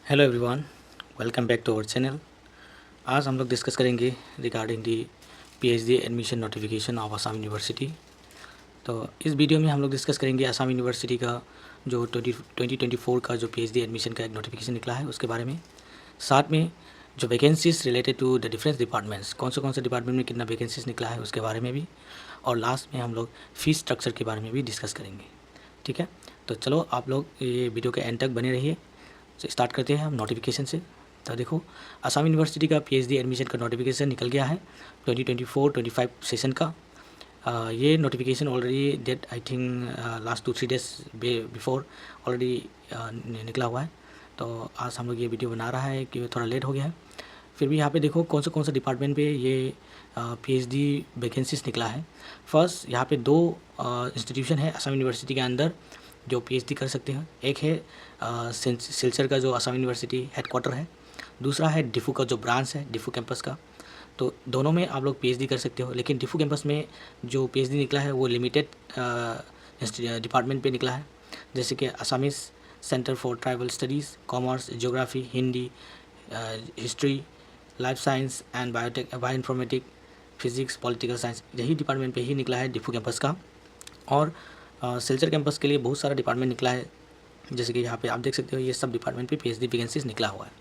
Hello everyone, welcome back to our channel. आज हम लोग डिस्कस करेंगे regarding the PhD admission notification of Assam university. तो इस वीडियो में हम लोग डिस्कस करेंगे असम यूनिवर्सिटी का जो 2024 का जो पीएचडी एडमिशन का एक नोटिफिकेशन निकला है उसके बारे में, साथ में जो vacancies related to the different departments, कौन से डिपार्टमेंट में कितना वैकेंसीज निकला है उसके बारे में भी, और लास्ट में हम लोग फीस स्ट्रक्चर के बारे में भी डिस्कस करेंगे। ठीक है, तो चलो आप लोग ये वीडियो के एंड तक बने रहिए। तो स्टार्ट करते हैं हम नोटिफिकेशन से। तो देखो, असम यूनिवर्सिटी का पीएचडी एडमिशन का नोटिफिकेशन निकल गया है 2024-25 सेशन का। ये notification already date I think last 2-3 days before already निकला हुआ है। तो आज हम लोग ये वीडियो बना रहा है कि थोड़ा लेट हो गया है। फिर भी यहाँ पे देखो कौन सा डिपार्टमेंट पे ये पीएचडी वैकेंसीज निकला है। फर्स्ट यहाँ पे दो इंस्टीट्यूशन है असम यूनिवर्सिटी के अंदर जो पीएचडी कर सकते हैं। एक है सिलचर का जो असम यूनिवर्सिटी हेडक्वार्टर है, दूसरा है डिफू का जो ब्रांच है डिफू कैंपस का। तो दोनों में आप लोग पीएचडी कर सकते हो, लेकिन डिफू कैंपस में जो पीएचडी निकला है वो लिमिटेड डिपार्टमेंट पे निकला है, जैसे कि Assamese center for tribal studies, commerce, geography, Hindi, history, life science and bio informatic, physics, political science, यही डिपार्टमेंट पे ही निकला है डिफू कैंपस का। और सिलचर कैंपस के लिए बहुत सारा डिपार्टमेंट निकला है, जैसे कि यहाँ पे आप देख सकते हो ये सब डिपार्टमेंट पे पीएचडी वैकेंसीज निकला हुआ है।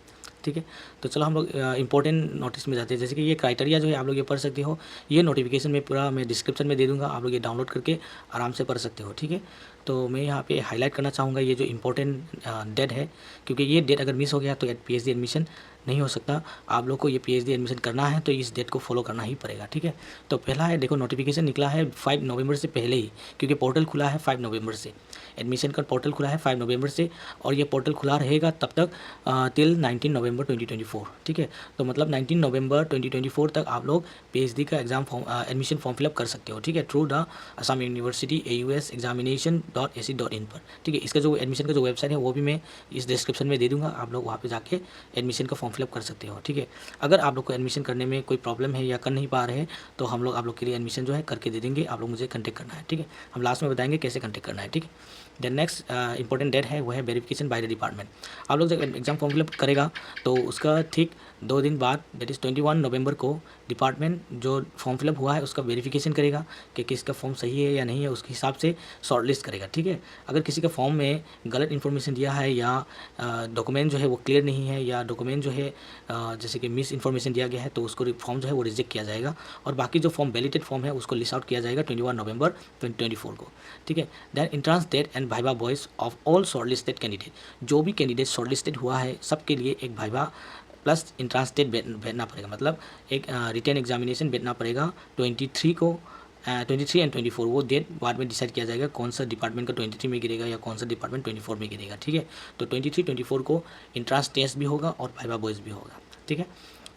ठीक है, तो चलो हम लोग इंपॉर्टेंट नोटिस में जाते हैं। जैसे कि ये क्राइटेरिया जो है आप लोग ये पढ़ सकते हो, ये नोटिफिकेशन में पूरा मैं डिस्क्रिप्शन में दे दूंगा, आप लोग ये डाउनलोड करके आराम से पढ़ सकते हो। ठीक है, तो मैं यहाँ पे हाईलाइट करना चाहूँगा ये जो इंपॉर्टेंट डेट है, क्योंकि ये डेट अगर मिस हो गया तो पीएचडी एडमिशन नहीं हो सकता। आप लोग को ये पीएचडी एडमिशन करना है तो इस डेट को फॉलो करना ही पड़ेगा। ठीक है, तो पहला है, देखो नोटिफिकेशन निकला है 5 नवंबर से पहले ही, क्योंकि पोर्टल खुला है 5 नवंबर से, एडमिशन का पोर्टल खुला है 5 नवंबर से, और ये पोर्टल खुला रहेगा तब तक टिल 19 नवंबर 2024। ठीक है, तो मतलब 19 नवंबर 2024 तक आप लोग पीएचडी का एग्जाम एडमिशन फॉर्म फिलअप कर सकते हो। ठीक है, through the Assam university AUS examination.ac.in पर। ठीक है, इसका जो एडमिशन का जो वेबसाइट है वो भी मैं इस डिस्क्रिप्शन में दे दूंगा, आप लोग वहाँ पे जाके एडमिशन का फॉर्म फिलअप कर सकते हो। ठीक है, अगर आप लोग को एडमिशन करने में कोई प्रॉब्लम है या कर नहीं पा रहे हैं तो हम लोग आप लोग के लिए एडमिशन जो है करके दे देंगे, आप लोग मुझे कंटेक्ट करना है। ठीक है, हम लास्ट में बताएंगे कैसे कंटेक्ट करना है। ठीक है, देन नेक्स्ट इंपॉर्टेंट डेट है वो है वेरिफिकेशन बाय द डिपार्टमेंट। आप लोग जब एग्जाम फॉर्म फिलअप करेगा तो उसका ठीक 2 दिन बाद, दैट इज़ 21 नवंबर को, डिपार्टमेंट जो फॉर्म फिलअप हुआ है उसका वेरिफिकेशन करेगा कि किसका फॉर्म सही है या नहीं है, उसके हिसाब से शॉर्टलिस्ट करेगा। ठीक है, अगर किसी का फॉर्म में गलत इन्फॉर्मेशन दिया है या डॉक्यूमेंट जो है वो क्लियर नहीं है या डॉक्यूमेंट जो है जैसे कि मिस इन्फॉर्मेशन दिया गया है तो उसको फॉर्म जो है वो रिजेक्ट किया जाएगा, और बाकी जो फॉर्म वैलिडेटेड फॉर्म है उसको लिस्ट आउट किया जाएगा 21 नवंबर 2024 को। ठीक है, then entrance date and viva voice of all shortlisted candidate, जो भी कैंडिडेट शॉर्टलिस्टेड हुआ है सबके लिए एक वाइवा प्लस इंट्रांस टेस्ट बैठना पड़ेगा, मतलब एक रिटन एग्जामिनेशन बैठना पड़ेगा 23 को, 23 एंड 24, वो डेट बाद में डिसाइड किया जाएगा कौन सा डिपार्टमेंट का 23 में गिरेगा या कौन सा डिपार्टमेंट 24 में गिरेगा। ठीक है, तो 23-24 को इंट्रांस टेस्ट भी होगा और वाइवा वॉइस भी होगा। ठीक है,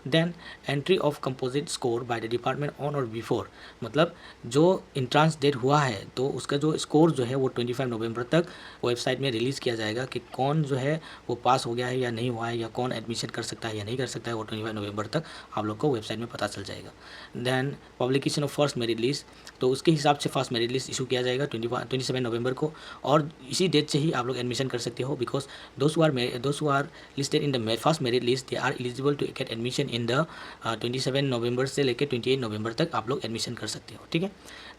then entry of composite score by the department on or before, मतलब जो इंट्रांस डेट हुआ है तो उसका जो स्कोर जो है वो 25 नवंबर तक वेबसाइट में रिलीज़ किया जाएगा कि कौन जो है वो पास हो गया है या नहीं हुआ है, या कौन एडमिशन कर सकता है या नहीं कर सकता है, वो 25 नवंबर तक आप लोग को वेबसाइट में पता चल जाएगा। Then publication of first merit list, तो उसके हिसाब से फर्स्ट मेरिट लिस्ट इशू किया जाएगा 27 नवंबर को, और इसी डेट से ही आप लोग एडमिशन कर सकते हो, because those who are listed in the first merit list they are eligible to get admission in the 27 November से लेकर 28 नवंबर तक आप लोग एडमिशन कर सकते हो। ठीक है,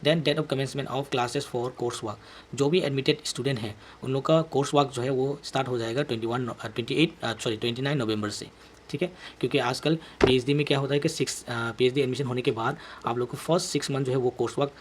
then date of commencement of classes for course work, जो भी एडमिटेड स्टूडेंट हैं उन लोग का कोर्स वर्क जो है वो स्टार्ट हो जाएगा 29 नवंबर से। ठीक है, क्योंकि आजकल पीएचडी में क्या होता है कि पीएचडी एडमिशन होने के बाद आप लोग को फर्स्ट 6 मंथ जो है वो कोर्स वर्क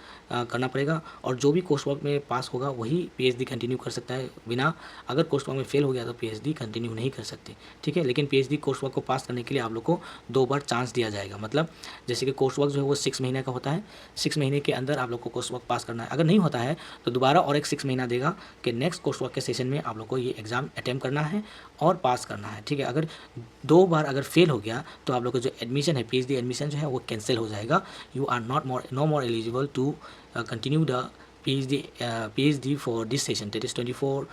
करना पड़ेगा, और जो भी कोर्स वर्क में पास होगा वही पीएचडी कंटिन्यू कर सकता है, बिना अगर कोर्स वर्क में फेल हो गया तो पीएचडी कंटिन्यू नहीं कर सकते। ठीक है, लेकिन पीएचडी कोर्स वर्क को पास करने के लिए आप लोग को 2 बार चांस दिया जाएगा, मतलब जैसे कि कोर्स वर्क जो है वो 6 महीने का होता है, 6 महीने के अंदर आप लोग को कोर्स वर्क पास करना है, अगर नहीं होता है तो दोबारा और एक 6 महीना देगा कि नेक्स्ट कोर्स वर्क के सेशन में आप लोग को ये एग्ज़ाम अटैम्प्ट करना है और पास करना है। ठीक है, अगर 2 बार अगर फेल हो गया तो आप लोग का जो एडमिशन है पीएचडी एडमिशन जो है वो कैंसिल हो जाएगा, you are no more eligible to continue the PhD for this session, that is 24,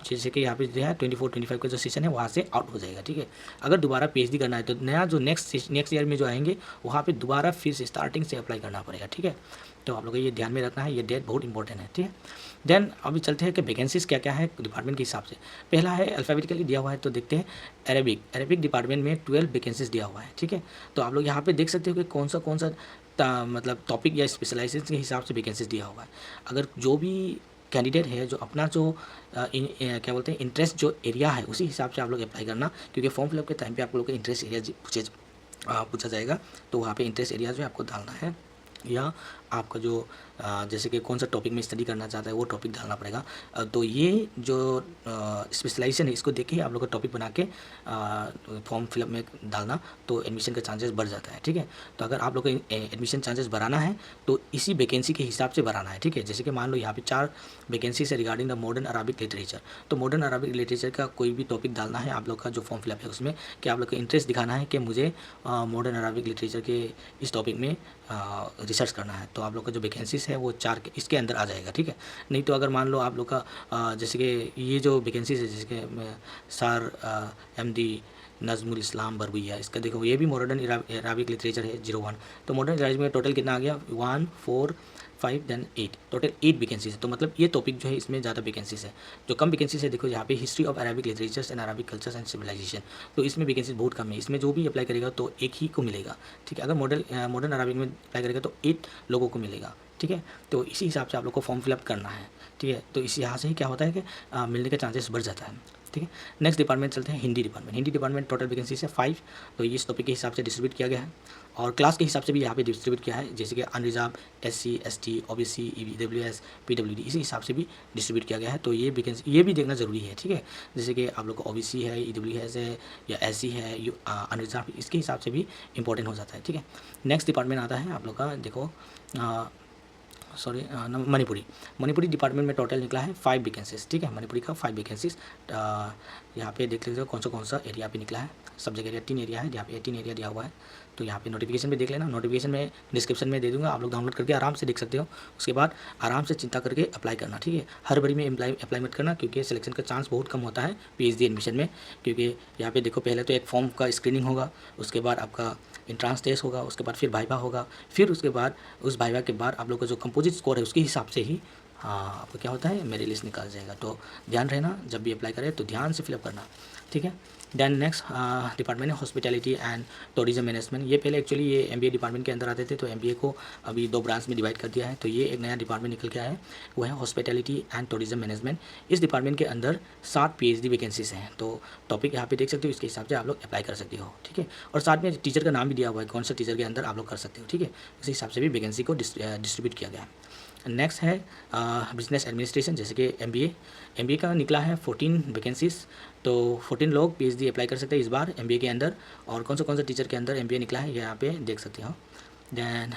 जैसे कि यहाँ पे जो है 24-25 का जो सेशन है वहाँ से आउट हो जाएगा। ठीक है, अगर दोबारा पीएचडी करना है तो नया जो नेक्स्ट ईयर में जो आएंगे वहाँ पे दोबारा फिर से स्टार्टिंग से अप्लाई करना पड़ेगा। ठीक है, तो आप लोग को ये ध्यान में रखना है, ये डेट बहुत इंपॉर्टेंट है। ठीक है, देन अभी चलते हैं कि वैकेंसीज़ क्या क्या है डिपार्टमेंट के हिसाब से। पहला है अल्फ़ाबेटिकली दिया हुआ है, तो देखते हैं अरेबिक डिपार्टमेंट में 12 वैकेंसीज़ दिया हुआ है, ठीक है। तो आप लोग यहाँ पे देख सकते हो कि कौन सा मतलब टॉपिक या स्पेशलाइजेशन के हिसाब से वैकेंसीज़ दिया हुआ है। अगर जो भी कैंडिडेट है जो अपना जो क्या बोलते हैं इंटरेस्ट जो एरिया है उसी हिसाब से आप लोग अप्लाई करना, क्योंकि फॉर्म फिलअप के टाइम पे आप लोग का इंटरेस्ट एरिया पूछा जाएगा, तो वहाँ पे इंटरेस्ट एरिया जो है आपको डालना है, या आपका जो जैसे कि कौन सा टॉपिक में स्टडी करना चाहता है वो टॉपिक डालना पड़ेगा। तो ये जो स्पेशलाइजेशन है इसको देख के आप लोग का टॉपिक बना के फॉर्म फिलअप में डालना, तो एडमिशन का चांसेस बढ़ जाता है, ठीक है। तो अगर आप लोग को एडमिशन चांसेस बढ़ाना है तो इसी वैकेंसी के हिसाब से बढ़ाना है, ठीक है। जैसे कि मान लो यहाँ पे 4 वैकेंसी है regarding the modern Arabic literature, तो मॉडर्न अरबिक लिटरेचर का कोई भी टॉपिक डालना है आप लोग का जो फॉर्म फिलअप है उसमें, कि आप लोग का इंटरेस्ट दिखाना है कि मुझे मॉडर्न अरबिक लिटरेचर के इस टॉपिक में रिसर्च करना है, तो आप लोग का जो वैकेंसीज है वो 4 इसके अंदर आ जाएगा, ठीक है। नहीं तो अगर मान लो आप लोग का जैसे कि ये जो वैकेंसीज है जैसे कि सर MD नज़मुल इस्लाम बरबैया, इसका देखो ये भी मॉडर्न अरबिक लिटरेचर है 01, तो मॉडर्न अरबिक में टोटल कितना आ गया 1 4 5 देन 8, टोटल 8 वैकेंसीज है। तो मतलब ये टॉपिक जो है इसमें ज़्यादा वैकेंसीज है। जो कम वैकेंसीज है देखो यहाँ पे history of Arabic literatures and Arabic cultures and civilisation, तो इसमें वैकेंसीज बहुत कम है। इसमें जो भी अप्लाई करेगा तो एक ही को मिलेगा, ठीक है। अगर मॉडर्न अरबिक में अप्लाई करेगा तो 8 लोगों को मिलेगा, ठीक है। तो इसी हिसाब से आप लोग को फॉर्म फिलअप करना है, ठीक है। तो इस यहाँ से ही क्या होता है कि मिलने का चांसेस बढ़ जाता है, ठीक है। नेक्स्ट डिपार्टमेंट चलते हैं Hindi department. Hindi department total vacancy है 5, तो इस टॉपिक के हिसाब से डिस्ट्रीब्यूट किया गया है, और क्लास के हिसाब से भी यहाँ पे डिस्ट्रीब्यूट किया है, जैसे कि unreserved SC ST OBC EWS PWD इसी हिसाब से भी डिस्ट्रीब्यूट किया गया है। तो ये वैकेंसी ये भी देखना ज़रूरी है, ठीक है। जैसे कि आप लोग को OBC है EWS है या SC है अनरिजर्व, इसके हिसाब से भी इंपॉर्टेंट हो जाता है, ठीक है। नेक्स्ट डिपार्टमेंट आता है आप लोग का देखो मणिपुरी डिपार्टमेंट में टोटल निकला है 5 वैकेंसीज, ठीक है। मणिपुरी का 5 वैकेंसीज यहाँ पे देख लीजिए कौन सा एरिया पे निकला है। सब्जेक्ट एरिया 3 एरिया है, यहाँ पे 18 एरिया दिया हुआ है, तो यहाँ पे नोटिफिकेशन में देख लेना। नोटिफिकेशन में डिस्क्रिप्शन में दे दूँगा, आप लोग डाउनलोड करके आराम से देख सकते हो। उसके बाद आराम से चिंता करके अप्लाई करना, ठीक है। हर बारी में अप्लाई मत करना, क्योंकि सिलेक्शन का चांस बहुत कम होता है PhD एडमिशन में, क्योंकि यहाँ पे देखो पहले तो एक फॉर्म का स्क्रीनिंग होगा, उसके बाद आपका इंट्रांस टेस्ट होगा, उसके बाद फिर वाइवा होगा, फिर उसके बाद उस वाइवा के बाद आप लोग का जो कंपोजिट स्कोर है उसके हिसाब से ही आपको क्या होता है मेरिट लिस्ट निकाल जाएगा। तो ध्यान रहना, जब भी अप्लाई करें तो ध्यान से फिलअप करना, ठीक है। देन नेक्स्ट डिपार्टमेंट है हॉस्पिटैलिटी एंड टूरिज्म मैनेजमेंट। ये पहले एक्चुअली ये MBA डिपार्टमेंट के अंदर आते थे, तो MBA को अभी 2 ब्रांच में डिवाइड कर दिया है, तो ये एक नया डिपार्टमेंट निकल के आया है, वो है हॉस्पिटैलिटी एंड टूरिज्म मैनेजमेंट। इस डिपार्टमेंट के अंदर 7 PhD वैकेंसीज हैं, तो टॉपिक यहाँ पे देख सकते हो, इसके हिसाब से आप लोग अप्लाई कर सकते हो, ठीक है। और साथ में टीचर का नाम भी दिया हुआ है, कौन सा टीचर के अंदर आप लोग कर सकते हो, ठीक है। उसी हिसाब से भी वैकेंसी को डिस्ट्रीब्यूट किया गया है। नेक्स्ट है बिजनेस एडमिनिस्ट्रेशन, जैसे कि MBA का निकला है 14 वैकेंसीज, तो 14 लोग PhD अप्लाई कर सकते हैं इस बार MBA के अंदर। और कौन सा टीचर के अंदर MBA निकला है यहाँ पे देख सकते हो। देन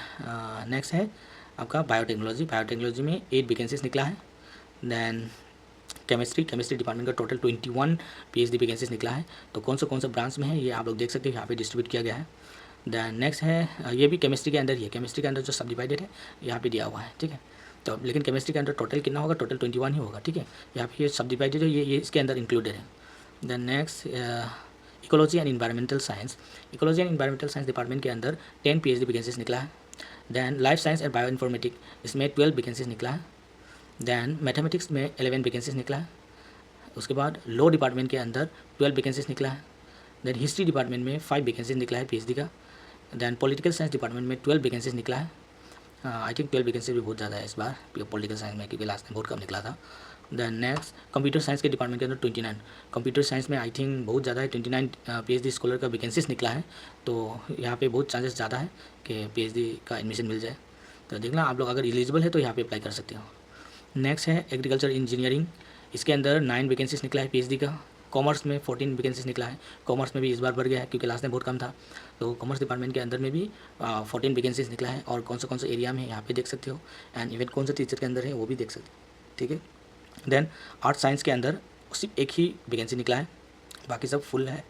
नेक्स्ट है आपका बायोटेक्नोलॉजी में 8 वैकेंसीज निकला है। देन केमिस्ट्री डिपार्टमेंट का टोटल 21 PhD वैकेंसीज निकला है, तो कौन सा ब्रांच में है ये आप लोग देख सकते हो, यहाँ पे डिस्ट्रीब्यूट किया गया है। देन नेक्स्ट है ये भी केमिस्ट्री के अंदर ही है, केमिस्ट्री के अंदर जो सब डिवाइडेड है यहाँ पे दिया हुआ है, ठीक है। तो लेकिन केमिस्ट्री के अंदर टोटल कितना होगा, टोटल 21 ही होगा, ठीक है। यहाँ पे ये सब डिवाइडेड है, ये इसके अंदर इंक्लूडेड है। Then next ecology and environmental science department के अंदर 10 PhD वैकेंसीज निकला है। Then life science and bio informatic इसमें 12 वैकेंसीज निकला है। देन मैथमेटिक्स में 11 वैकेंसीज निकला है। उसके बाद लॉ डिपार्टमेंट के अंदर 12 वैकेंसीज निकला है। देन हिस्ट्री डिपार्टमेंट में 5 वैकेंसीज निकला है PhD का। देन पॉलिटिकल साइंस डिपार्टमेंट में 12 वैकेंसीज निकला है। आई थिंक 12 वैकेंसी भी बहुत ज़्यादा है इस बार पॉलिटिकल साइंस में, क्योंकि लास्ट में बहुत कम निकला था। देन नेक्स्ट कंप्यूटर साइंस के डिपार्टमेंट के अंदर 29, कंप्यूटर साइंस में आई थिंक बहुत ज़्यादा है, 29 PhD स्कॉलर का वैकेंसीज निकला है, तो यहाँ पे बहुत चांसेस ज़्यादा है कि PhD का एडमिशन मिल जाए। तो देखना आप लोग अगर एलिजिबल है तो यहाँ पे अप्लाई कर सकते हो। नेक्स्ट है एग्रीकल्चर इंजीनियरिंग, इसके अंदर 9 वैकेंसीज निकला है PhD का। कॉमर्स में 14 वैकेंसीज निकला है, कॉमर्स में भी इस बार बढ़ गया है क्योंकि लास्ट में बहुत कम था, तो कॉमर्स डिपार्टमेंट के अंदर में भी 14 वैकेंसीज निकला है। और कौन सा एरिया में है यहाँ पे देख सकते हो, एंड इवन कौन सा टीचर के अंदर है वो भी देख सकते हो, ठीक है। देन आर्ट साइंस के अंदर सिर्फ एक ही वैकेंसी निकला है, बाकी सब फुल है।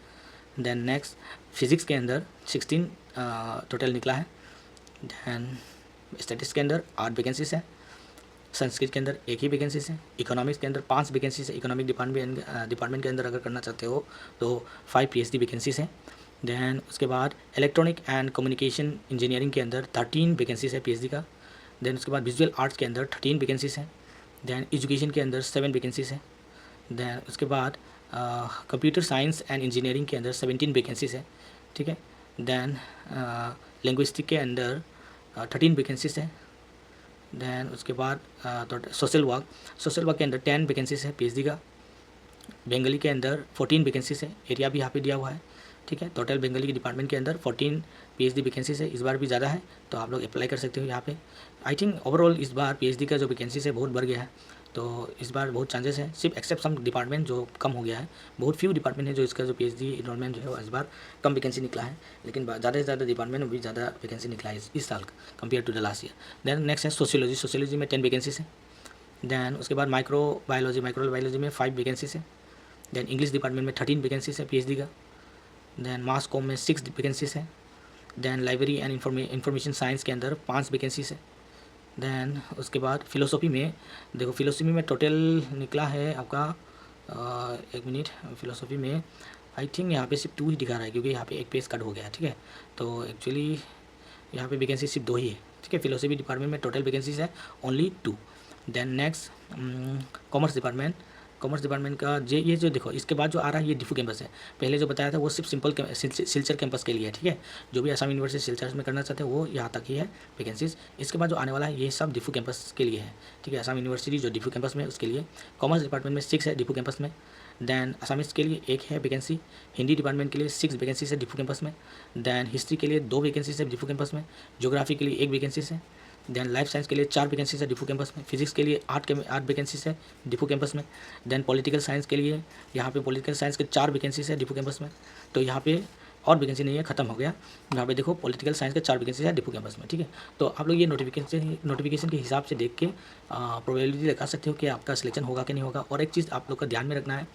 देन नेक्स्ट फिजिक्स के अंदर 16 टोटल निकला है। देन स्टैटिस्टिक्स के अंदर 8 वैकेंसीज है। संस्कृत के अंदर एक ही वैकेंसीज है। इकोनॉमिक्स के अंदर 5 वैकेंसीज है। इकोनॉमिक डिपार्टमेंट के अंदर अगर करना चाहते हो तो 5 PhD वैकेंसीज हैं। देन उसके बाद इलेक्ट्रॉनिक एंड कम्युनिकेशन इंजीनियरिंग के अंदर 13 वैकेंसीज है PhD का। देन उसके बाद विजुअल आर्ट्स के अंदर 13 वैकेंसीज हैं। दैन एजुकेशन के अंदर 7 वैकेंसीज़ है। दैन उसके बाद कंप्यूटर साइंस एंड इंजीनियरिंग के अंदर 17 वैकेंसीज़ है, ठीक है। दैन लिंग्विस्टिक के अंदर 13 वैकेंसीज़ है। दैन उसके बाद सोशल वर्क के अंदर 10 वैकेंसीज़ है पीएचडी का। बंगाली के अंदर 14 वैकेंसीज़ है, एरिया भी यहाँ पे दिया हुआ है, ठीक है। टोटल बंगाली के डिपार्टमेंट के अंदर 14 पीएचडी वैकेंसीज़ है, इस बार भी ज़्यादा है, तो आप लोग अप्लाई कर सकते हो यहाँ पे। आई थिंक ओवरऑल इस बार पीएचडी का जो वैकेंसीज़ है बहुत बढ़ गया है, तो इस बार बहुत चांसेस है, सिर्फ एक्सेप्ट सम डिपार्टमेंट जो कम हो गया है। बहुत फ्यू डिपार्टमेंट है जो इसका जो पीएचडी इनरोलमेंट जो है इस बार कम वैकेंसी निकला है, लेकिन ज़्यादा से ज़्यादा डिपार्टमेंट में भी ज़्यादा वैकेंसी निकला है इस साल compare to the last year. Then next है सोशियोलॉजी में 10 वैकेंसीज है। दैन उसके बाद माइक्रोबायोलॉजी में 5 वैकेंसीज है। दैन इंग्लिश डिपार्टमेंट में 13 वैकेंसीज है पीएचडी का। दैन मास कॉम में 6 वैकेंसीज है। Then library and information science के अंदर 5 वैकेंसीज है। दैन उसके बाद फिलोसॉफी में देखो, फिलोसॉफी में टोटल निकला है आपका एक मिनट, फिलोसॉफी में आई थिंक यहाँ पे सिर्फ 2 ही दिखा रहा है, क्योंकि यहाँ पे एक पेज कट हो गया है, ठीक है। तो एक्चुअली यहाँ पे वैकेंसी सिर्फ 2 ही है, ठीक है। फिलोसॉफी डिपार्टमेंट में टोटल वैकेंसीज है only 2। Then next commerce department का ये जो देखो, इसके बाद जो आ रहा है ये डिफू कैंपस है। पहले जो बताया था वो सिर्फ सिंपल सिलचर कैंपस के लिए है, ठीक है। जो भी असम यूनिवर्सिटी सिलचर में करना चाहते हैं वो यहाँ तक ही है वैकेंसीज। इसके बाद जो आने वाला है ये सब डिफू कैंपस के लिए है, ठीक है। असम यूनिवर्सिटी जो डिफू कैंपस में उसके लिए कॉमर्स डिपार्टमेंट में 6 है डिफू कैंपस में। दैन असामीज़ के लिए 1 है वैकेंसी। हिंदी डिपार्टमेंट के लिए 6 वैकेंसीज है डिफू कैंपस में। दैन हिस्ट्री के लिए 2 वैकेंसीज है डिफू कैंपस में। ज्योग्राफी के लिए 1 वैकेंसीज है। दैन लाइफ साइंस के लिए 4 वैकेंसीज है डिफू कैंपस में। फिजिक्स के लिए 8 वैकेंसीज है डिफू कैंपस में। दैन पॉलिटिकल साइंस के लिए यहाँ पे पॉलिटिकल साइंस के 4 वैकेंसीज है डिफू कैंपस में। तो यहाँ पे और वैकेंसी नहीं है, खत्म हो गया। यहाँ पे देखो पॉलिटिकल साइंस के 4 वैकेंसी है डिफू कैंपस में, ठीक है। तो आप लोग ये नोटिफिकेशन के हिसाब से देख के प्रोबेबिलिटी लगा सकते हो कि आपका सिलेक्शन होगा कि नहीं होगा। और एक चीज़ आप लोग का ध्यान में रखना है,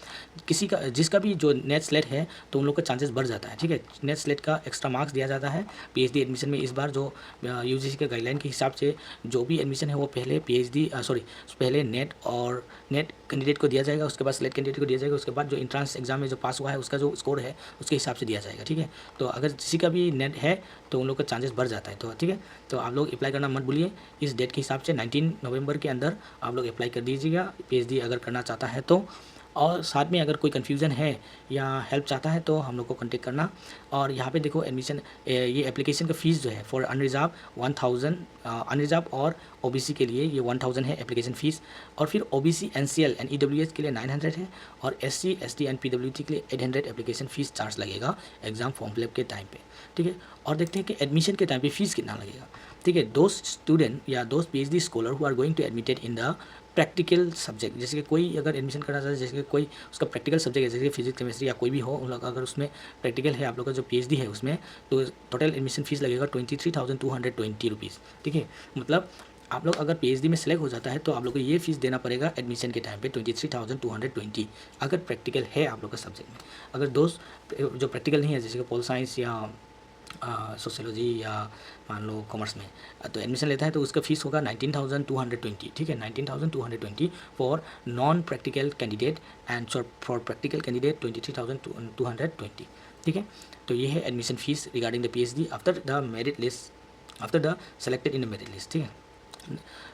जिसका भी जो नेट स्लेट है तो उन लोग का चांसेस बढ़ जाता है, ठीक है। नेट स्लेट का एक्स्ट्रा मार्क्स दिया जाता है पीएचडी एडमिशन में। इस बार जो यूजीसी के गाइडलाइन के हिसाब से जो भी एडमिशन है वो पहले नेट कैंडिडेट को दिया जाएगा, उसके बाद स्लेट कैंडिडेट को दिया जाएगा, उसके बाद जो इंट्रांस एग्जाम में जो पास हुआ है उसका जो स्कोर है उसके हिसाब से दिया जाएगा, ठीक है। तो अगर किसी का भी नेट है तो उन लोग का चांसेस बढ़ जाता है, तो ठीक है। तो आप लोग अप्लाई करना मत भूलिए, इस डेट के हिसाब से 19 नवंबर के अंदर आप लोग अप्लाई कर दीजिएगा पीएचडी अगर करना चाहता है तो। और साथ में अगर कोई कन्फ्यूज़न है या हेल्प चाहता है तो हम लोग को कॉन्टेक्ट करना। और यहाँ पे देखो एडमिशन ये एप्लीकेशन का फ़ीस जो है फॉर अनरिजर्व 1000, अनरिजर्व और ओबीसी के लिए ये 1000 है एप्लीकेशन फ़ीस। और फिर ओबीसी एनसीएल एंड ईडब्ल्यूएस के लिए 900 है, और एससी एसटी एंड पीडब्ल्यूडी के लिए 800 एप्लीकेशन फ़ीस चार्ज लगेगा एग्जाम फॉर्म फिलअप के टाइम पे, ठीक है। और देखते हैं कि एडमिशन के टाइम पे फ़ीस कितना लगेगा, ठीक है। दोस्त स्टूडेंट या दोस्त PhD scholar who are going to admitted in the practical subject, जैसे कि कोई अगर एडमिशन करना चाहता है, जैसे कि कोई उसका प्रैक्टिकल सब्जेक्ट है, जैसे कि फिजिक्स केमिस्ट्री या कोई भी हो, अगर उसमें प्रैक्टिकल है आप लोग का जो पीएचडी है उसमें, तो टोटल एडमिशन फ़ीस लगेगा 23,220 रुपीज़, ठीक है। मतलब आप लोग अगर पीएचडी में सेलेक्ट हो जाता है तो आप लोग को ये फीस देना पड़ेगा एडमिशन के टाइम पे 23,220 अगर प्रैक्टिकल है आप लोग का सब्जेक्ट में। अगर दोस्त जो प्रैक्टिकल नहीं है, जैसे कि पोल साइंस या सोशियोलॉजी या मान लो कॉमर्स में तो एडमिशन लेता है तो उसका फ़ीस होगा 19,220, ठीक है। 19,220 for non practical candidate and for practical candidate 23,220, ठीक है। तो ये है admission fees regarding the PhD after the merit list, after the selected in the merit list, ठीक है।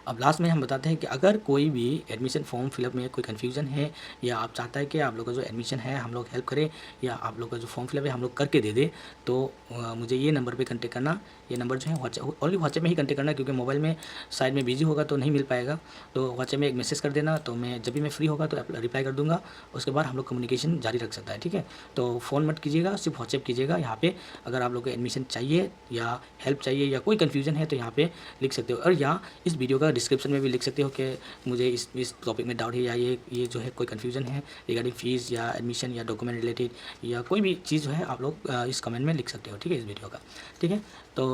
अब लास्ट में हम बताते हैं कि अगर कोई भी एडमिशन फॉर्म फिलअप में कोई कन्फ्यूज़न है या आप चाहता है कि आप लोग का जो एडमिशन है हम लोग हेल्प करें या आप लोग का जो फॉर्म फिलअप है हम लोग करके दे दे, तो मुझे ये नंबर पे कांटेक्ट करना। ये नंबर जो है ओनली व्हाट्सएप में ही कांटेक्ट करना, क्योंकि मोबाइल में शायद में बिजी होगा तो नहीं मिल पाएगा। तो व्हाट्सएप में एक मैसेज कर देना, तो मैं जब भी मैं फ्री होगा तो रिप्लाई कर दूँगा। उसके बाद हम लोग कम्युनिकेशन जारी रख सकता है, ठीक है। तो फ़ोन मत कीजिएगा, सिर्फ व्हाट्सएप कीजिएगा। यहाँ पे अगर आप लोग को एडमिशन चाहिए या हेल्प चाहिए या कोई कन्फ्यूज़न है तो यहाँ पे लिख सकते हो, और या इस वीडियो का डिस्क्रिप्शन में भी लिख सकते हो कि मुझे इस टॉपिक में डाउट है या ये जो है कोई कन्फ्यूज़न है रिगार्डिंग फ़ीस या एडमिशन या डॉक्यूमेंट रिलेटेड या कोई भी चीज़ जो है आप लोग इस कमेंट में लिख सकते हो, ठीक है, इस वीडियो का, ठीक है। तो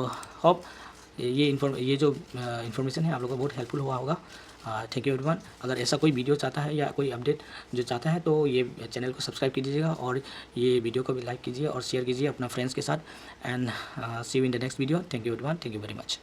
होप ये जो इन्फॉर्मेशन है आप लोगों को बहुत हेल्पफुल हुआ होगा। Thank you everyone. अगर ऐसा कोई वीडियो चाहता है या कोई अपडेट जो चाहता है तो ये चैनल को सब्सक्राइब कीजिएगा और ये वीडियो को भी लाइक कीजिए और शेयर कीजिए अपना फ्रेंड्स के साथ। And see you in the next video. Thank you everyone, thank you very much.